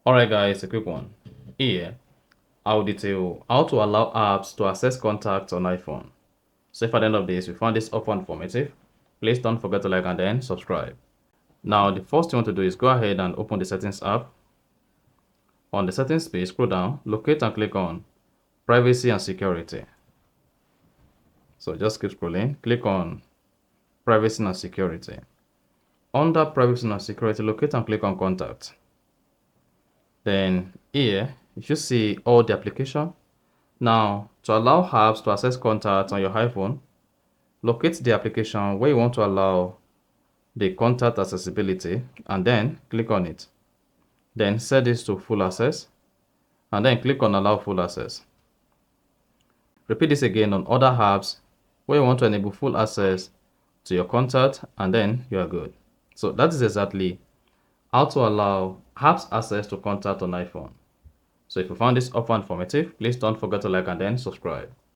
Alright guys, a quick one. Here, I'll detail how to allow apps to access contacts on iPhone. So if at the end of this you found this offer informative, please don't forget to like and then subscribe. Now the first thing you want to do is go ahead and open the settings app. On the settings page, scroll down, locate and click on privacy and security. So just keep scrolling, click on privacy and security. Under privacy and security, locate and click on contact. Then here you should see all the application. Now, to allow apps to access contacts on your iPhone, locate the application where you want to allow the contact accessibility and then click on it. Then set this to full access and then click on allow full access. Repeat this again on other apps where you want to enable full access to your contact and then you are good. So that is exactly how to allow apps access to contact on iPhone. So if you found this offer informative, please don't forget to like and then subscribe.